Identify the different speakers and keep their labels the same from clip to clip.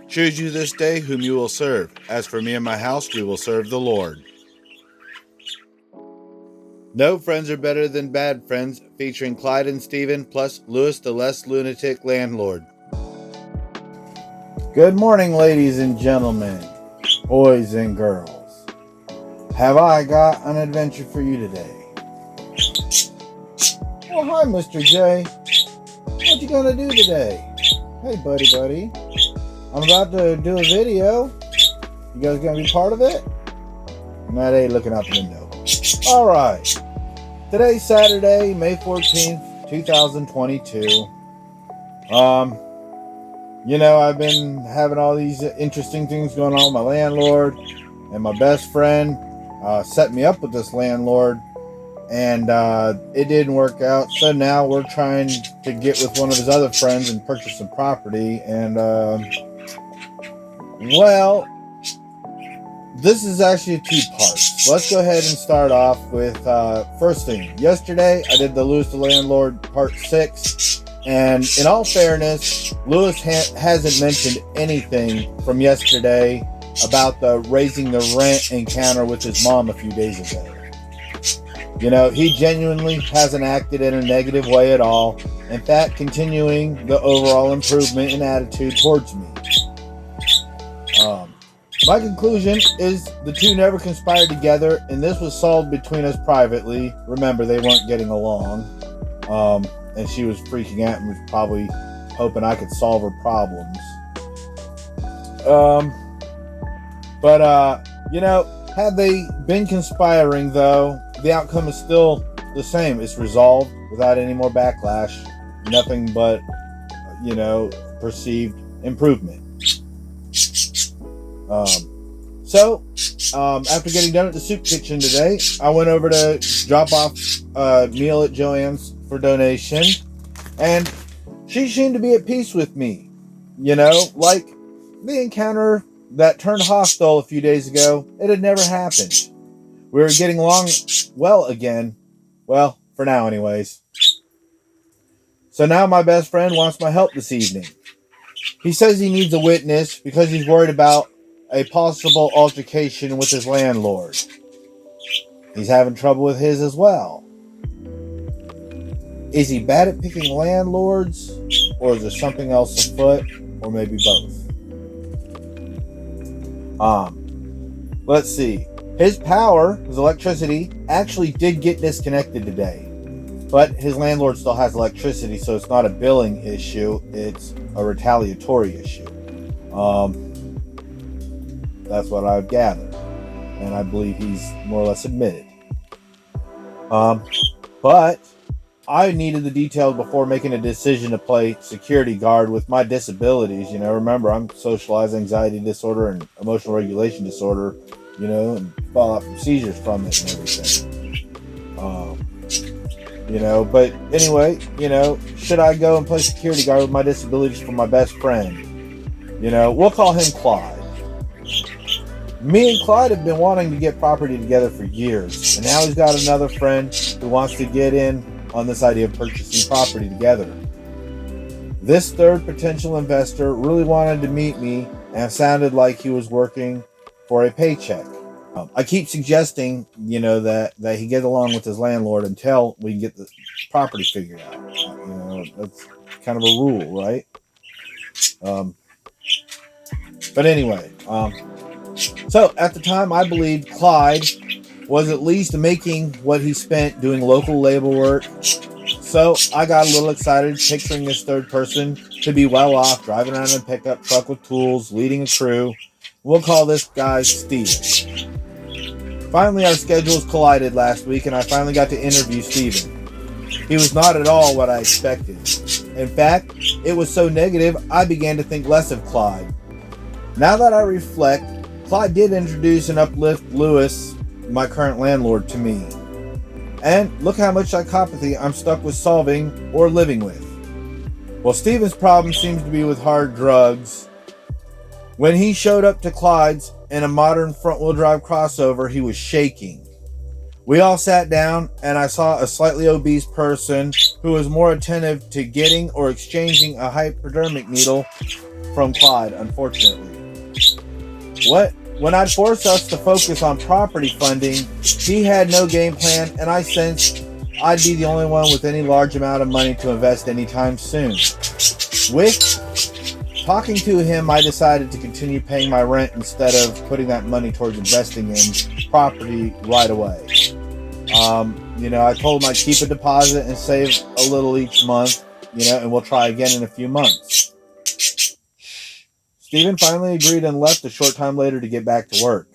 Speaker 1: Choose you this day whom you will serve. As for me and my house, we will serve the Lord. No friends are better than bad friends, featuring Clyde and Stephen, plus Lewis the less lunatic landlord. Good morning, ladies and gentlemen, boys and girls. Have I got an adventure for you today? Oh, hi, Mr. J. What you gonna do today? Hey, buddy. I'm about to do a video. You guys gonna be part of it? Matt A looking out the window. Alright. Today's Saturday, May 14th, 2022. I've been having all these interesting things going on with my landlord, and my best friend set me up with this landlord, and it didn't work out. So now we're trying to get with one of his other friends and purchase some property. And this is actually two parts. Let's go ahead and start off with first thing. Yesterday I did the Lewis the Landlord part 6, and in all fairness, Lewis hasn't mentioned anything from yesterday about the raising the rent encounter with his mom a few days ago. He genuinely hasn't acted in a negative way at all. In fact, continuing the overall improvement in attitude towards me. My conclusion is the two never conspired together, and this was solved between us privately. Remember, they weren't getting along, and she was freaking out and was probably hoping I could solve her problems. Had they been conspiring, though, the outcome is still the same. It's resolved without any more backlash. Nothing but, perceived improvement. After getting done at the soup kitchen today, I went over to drop off a meal at Joanne's for donation, and she seemed to be at peace with me. Like the encounter that turned hostile a few days ago, it had never happened. We were getting along well again. Well, for now anyways. So now my best friend wants my help this evening. He says he needs a witness because he's worried about a possible altercation with his landlord. He's having trouble with his as well. Is he bad at picking landlords, or is there something else afoot, or maybe both? Let's see. His power, his electricity, actually did get disconnected today. But his landlord still has electricity, so it's not a billing issue, it's a retaliatory issue. That's what I've gathered. And I believe he's more or less admitted. But I needed the details before making a decision to play security guard with my disabilities. Remember, I'm socialized anxiety disorder and emotional regulation disorder, and fall out from seizures from it and everything. But anyway, should I go and play security guard with my disabilities for my best friend? We'll call him Clyde. Me and Clyde have been wanting to get property together for years, and now he's got another friend who wants to get in on this idea of purchasing property together. This third potential investor really wanted to meet me and sounded like he was working for a paycheck. I keep suggesting, that he get along with his landlord until we can get the property figured out. That's kind of a rule, right? But anyway, so at the time, I believed Clyde was at least making what he spent doing local labor work. So I got a little excited, picturing this third person to be well off, driving around in a pickup truck with tools, leading a crew. We'll call this guy Steve. Finally, our schedules collided last week, and I finally got to interview Steven. He was not at all what I expected. In fact, it was so negative, I began to think less of Clyde. Now that I reflect, Clyde did introduce and uplift Lewis, my current landlord, to me. And look how much psychopathy I'm stuck with solving or living with. Well, Steven's problem seems to be with hard drugs. When he showed up to Clyde's in a modern front-wheel drive crossover, he was shaking. We all sat down, and I saw a slightly obese person who was more attentive to getting or exchanging a hypodermic needle from Clyde, unfortunately. When I'd force us to focus on property funding, he had no game plan, and I sensed I'd be the only one with any large amount of money to invest anytime soon. With talking to him, I decided to continue paying my rent instead of putting that money towards investing in property right away. I told him I'd keep a deposit and save a little each month, and we'll try again in a few months. Stephen finally agreed and left a short time later to get back to work.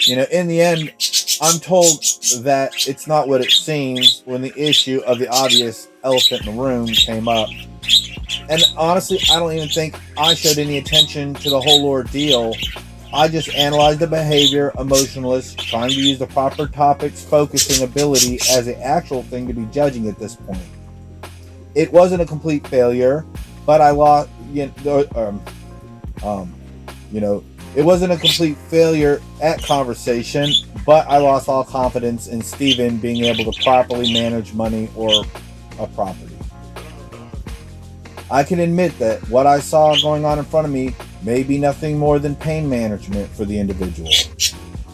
Speaker 1: In the end, I'm told that it's not what it seems when the issue of the obvious elephant in the room came up. And honestly, I don't even think I showed any attention to the whole ordeal. I just analyzed the behavior, emotionless, trying to use the proper topics, focusing ability as the actual thing to be judging at this point. It wasn't a complete failure, but I lost, it wasn't a complete failure at conversation, but I lost all confidence in Stephen being able to properly manage money or a property. I can admit that what I saw going on in front of me may be nothing more than pain management for the individual.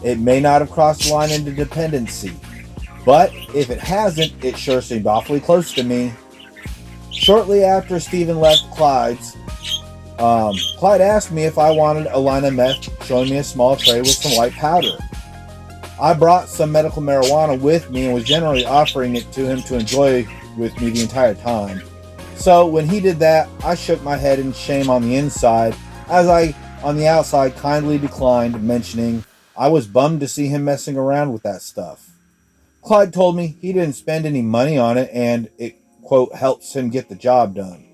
Speaker 1: It may not have crossed the line into dependency, but if it hasn't, it sure seemed awfully close to me. Shortly after Stephen left Clyde's, Clyde asked me if I wanted a line of meth, showing me a small tray with some white powder. I brought some medical marijuana with me and was generally offering it to him to enjoy with me the entire time. So when he did that, I shook my head in shame on the inside, as I, on the outside, kindly declined, mentioning I was bummed to see him messing around with that stuff. Clyde told me he didn't spend any money on it and it, quote, helps him get the job done.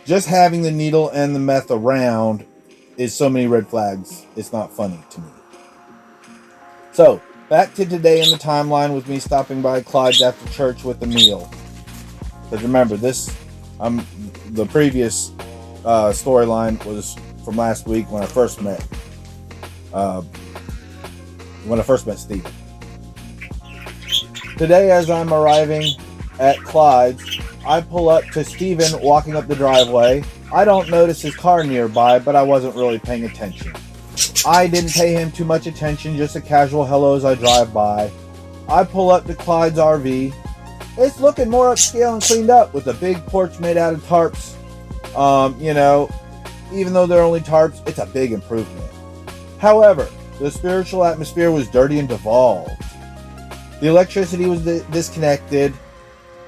Speaker 1: Just having the needle and the meth around is so many red flags, it's not funny to me. So, back to today in the timeline with me stopping by Clyde's after church with a meal. Because remember, the previous storyline was from last week when I first met Stephen. Today, as I'm arriving at Clyde's, I pull up to Stephen walking up the driveway. I don't notice his car nearby, but I wasn't really paying attention. I didn't pay him too much attention, just a casual hello as I drive by. I pull up to Clyde's RV. It's looking more upscale and cleaned up with a big porch made out of tarps. Even though they're only tarps, it's a big improvement. However, the spiritual atmosphere was dirty and devolved. The electricity was disconnected.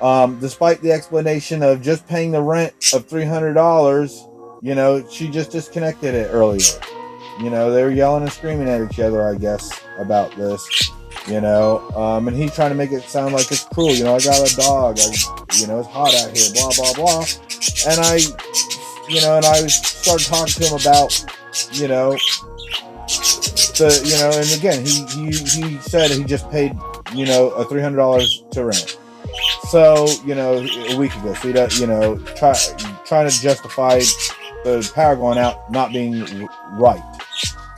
Speaker 1: Despite the explanation of just paying the rent of $300, she just disconnected it earlier. They were yelling and screaming at each other, I guess, about this, and he's trying to make it sound like it's cruel. I got a dog, it's hot out here, blah, blah, blah. And I started talking to him about, and again, he said he just paid, a $300 to rent. So, a week ago. So he does, trying to justify the power going out not being right.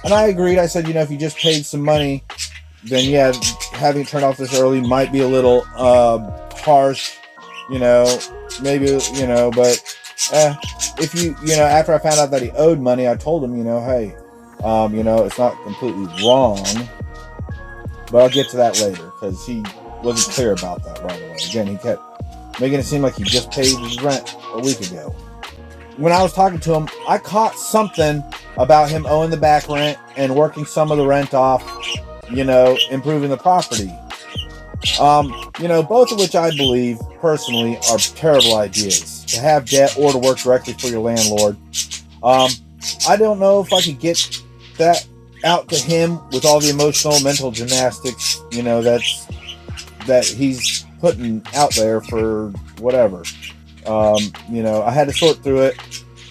Speaker 1: And I agreed. I said, if you just paid some money, then yeah, having it turned off this early might be a little harsh, maybe, but if you, after I found out that he owed money, I told him, hey, it's not completely wrong, but I'll get to that later because he wasn't clear about that right away. Again, he kept making it seem like he just paid his rent a week ago. When I was talking to him, I caught something about him owing the back rent and working some of the rent off, improving the property. Both of which I believe personally are terrible ideas, to have debt or to work directly for your landlord. I don't know if I could get that out to him with all the emotional, mental gymnastics, that he's putting out there for whatever. I had to sort through it,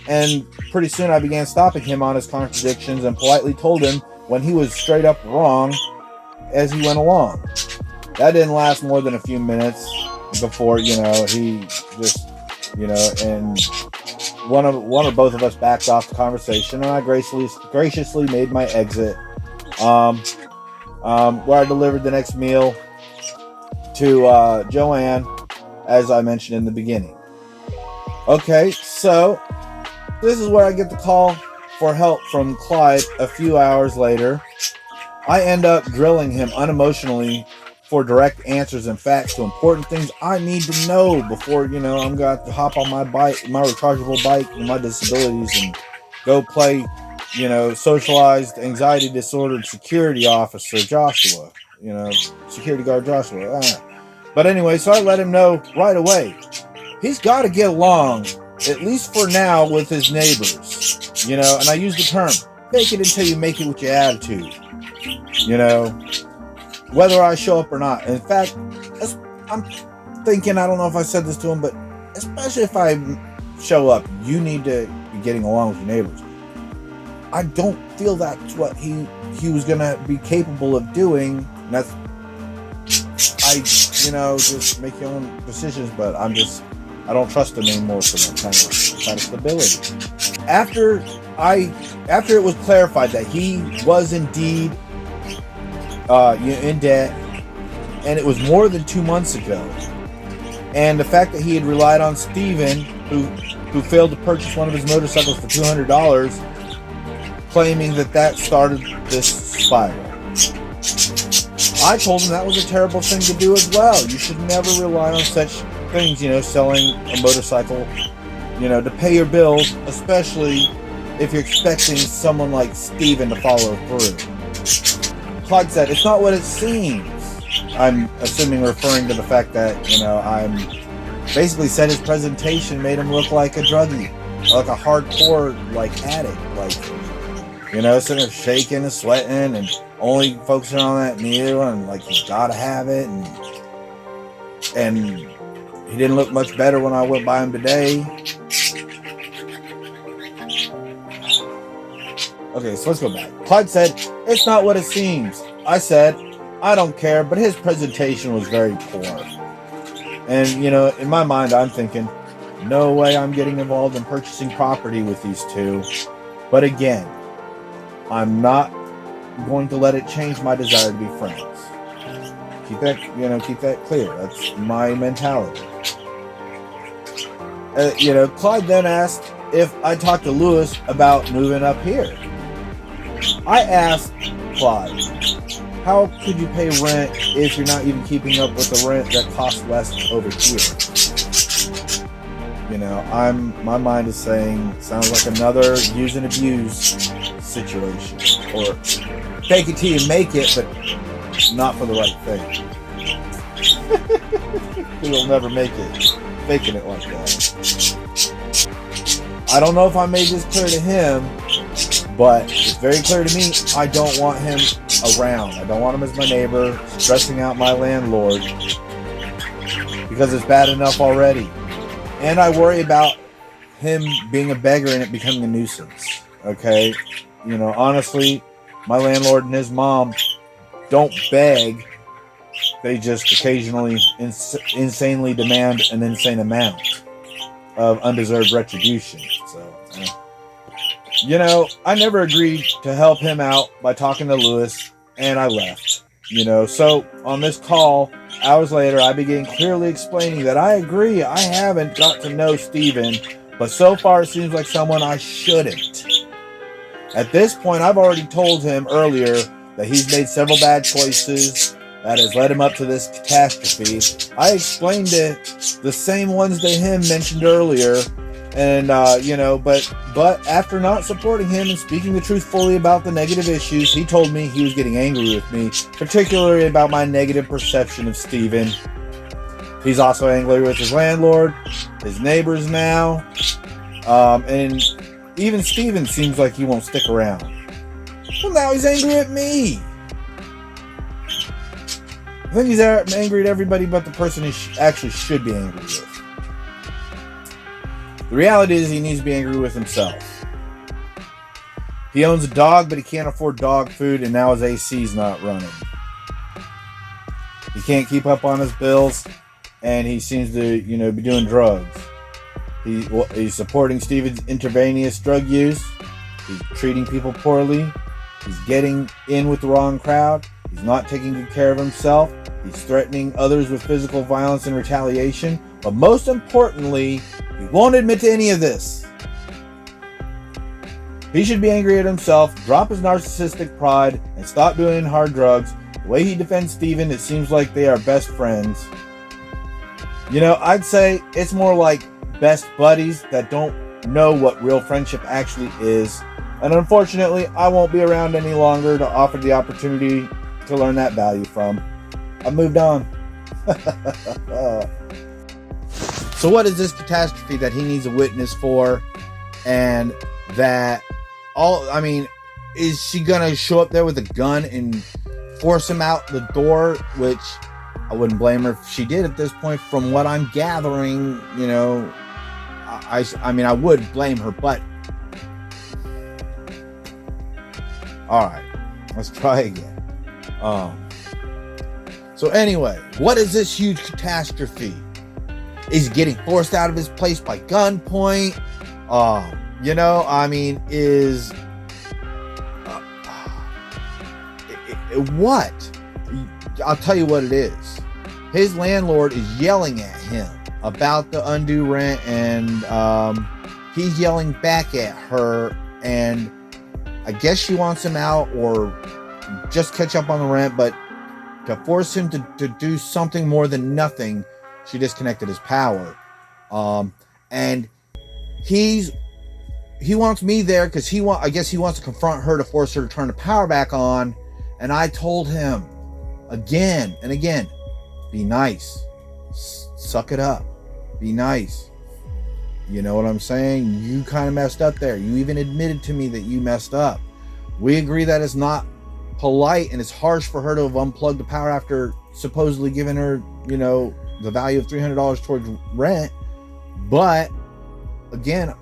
Speaker 1: and pretty soon I began stopping him on his contradictions and politely told him when he was straight up wrong as he went along. That didn't last more than a few minutes before, he just, and one or both of us backed off the conversation, and I graciously made my exit where I delivered the next meal to Joanne, as I mentioned in the beginning. Okay, so this is where I get the call for help from Clyde a few hours later. I end up drilling him unemotionally for direct answers and facts to important things I need to know before, I'm going to hop on my bike, my rechargeable bike with my disabilities and go play, socialized anxiety disordered security officer Joshua, security guard Joshua. But anyway, so I let him know right away. He's got to get along, at least for now, with his neighbors, and I use the term, fake it until you make it with your attitude, whether I show up or not. In fact, I'm thinking, I don't know if I said this to him, but especially if I show up, you need to be getting along with your neighbors. I don't feel that's what he was going to be capable of doing. That's, just make your own decisions, but I don't trust him anymore for that kind of stability. After it was clarified that he was indeed in debt, and it was more than 2 months ago, and the fact that he had relied on Steven, who failed to purchase one of his motorcycles for $200, claiming that started this spiral. I told him that was a terrible thing to do as well. You should never rely on such things, selling a motorcycle, to pay your bills, especially if you're expecting someone like Steven to follow through. Clyde said, it's not what it seems. I'm assuming referring to the fact that, I'm basically said his presentation made him look like a druggie, like a hardcore, addict, sitting there shaking and sweating and only focusing on that meal and he's gotta have it, and he didn't look much better when I went by him today. Okay, so let's go back. Clyde said, it's not what it seems. I said, I don't care, but his presentation was very poor. And, in my mind, I'm thinking, no way I'm getting involved in purchasing property with these two. But again, I'm not going to let it change my desire to be friends. Keep that clear. That's my mentality. Clyde then asked if I talked to Lewis about moving up here. I asked Clyde, how could you pay rent if you're not even keeping up with the rent that costs less over here? My mind is saying, sounds like another use and abuse situation, or fake it till you make it, but not for the right thing. You'll never make it faking it like that. I don't know if I made this clear to him, but it's very clear to me, I don't want him around. I don't want him as my neighbor, stressing out my landlord, because it's bad enough already. And I worry about him being a beggar and it becoming a nuisance. Okay? Honestly, my landlord and his mom don't beg. They just occasionally insanely demand an insane amount of undeserved retribution. So, I never agreed to help him out by talking to Lewis, and I left. So on this call, hours later, I began clearly explaining that I agree I haven't got to know Steven, but so far it seems like someone I shouldn't. At this point, I've already told him earlier that he's made several bad choices that has led him up to this catastrophe. I explained it, the same ones to him mentioned earlier, and but after not supporting him and speaking the truth fully about the negative issues, he told me he was getting angry with me, particularly about my negative perception of Steven. He's also angry with his landlord, his neighbors now, and even Steven seems like he won't stick around. Well, now he's angry at me. I think he's angry at everybody but the person he actually should be angry with. The reality is he needs to be angry with himself. He owns a dog, but he can't afford dog food, and now his AC's not running. He can't keep up on his bills, and he seems to, be doing drugs. He's supporting Steven's intravenous drug use. He's treating people poorly. He's getting in with the wrong crowd. He's not taking good care of himself. He's threatening others with physical violence and retaliation. But most importantly, he won't admit to any of this. He should be angry at himself, drop his narcissistic pride, and stop doing hard drugs. The way he defends Steven, it seems like they are best friends. You know, I'd say it's more like best buddies that don't know what real friendship actually is. And unfortunately, I won't be around any longer to offer the opportunity to learn that value from. I've moved on. So what is this catastrophe that he needs a witness for? And that is she gonna show up there with a gun and force him out the door? Which I wouldn't blame her if she did at this point. From what I'm gathering, you know, I would blame her, but all right, let's try again. So anyway, what is this huge catastrophe? Is he getting forced out of his place by gunpoint? What? I'll tell you what it is. His landlord is yelling at him about the undue rent, and he's yelling back at her, and I guess she wants him out or just catch up on the rent, but to force him to do something more than nothing, she disconnected his power. And he wants me there because I guess he wants to confront her to force her to turn the power back on. And I told him again and again, be nice, suck it up, be nice. You know what I'm saying? You kind of messed up there. You even admitted to me that you messed up. We agree that it's not polite and it's harsh for her to have unplugged the power after supposedly giving her, you know, the value of $300 towards rent. But again,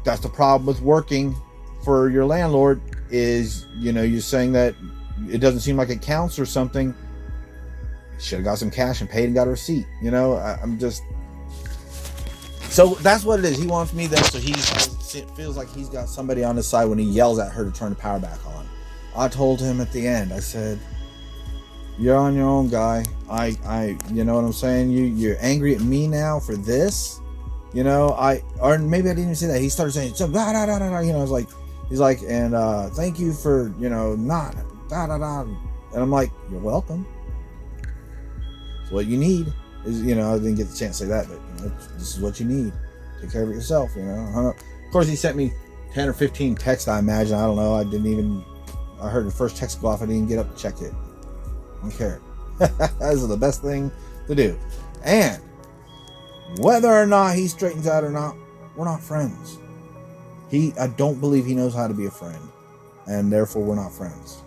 Speaker 1: that's the problem with working for your landlord is, you know, you're saying that it doesn't seem like it counts or something. Should have got some cash and paid and got a receipt. You know, so that's what it is. He wants me there so he feels like he's got somebody on his side when he yells at her to turn the power back on. I told him at the end, I said, you're on your own, guy. You know what I'm saying? You're angry at me now for this, you know. Or maybe I didn't even say that. He started saying, so blah, blah, blah, blah, you know. He's like, and thank you for, you know, not da da da. And I'm like, you're welcome. So what you need is, you know, I didn't get the chance to say that, but you know, this is what you need. Take care of it yourself, you know. Of course, he sent me 10 or 15 texts. I imagine. I don't know. I heard the first text go off. I didn't get up to check it. I don't care. This is the best thing to do. And whether or not he straightens out or not, we're not friends. I don't believe he knows how to be a friend, and therefore we're not friends.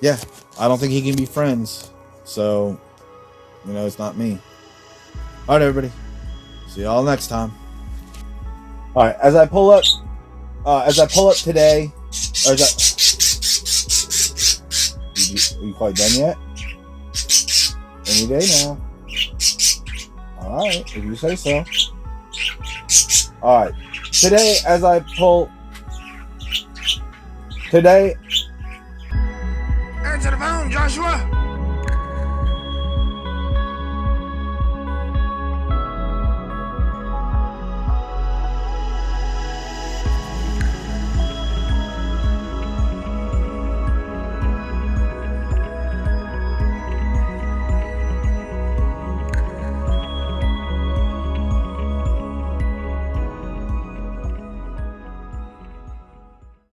Speaker 1: Yeah, I don't think he can be friends. So, you know, it's not me. All right, everybody. See y'all next time. All right, as I pull up today, are you quite done yet? Any day now. All right, if you say so. All right, today as I pull,
Speaker 2: Answer the phone, Joshua.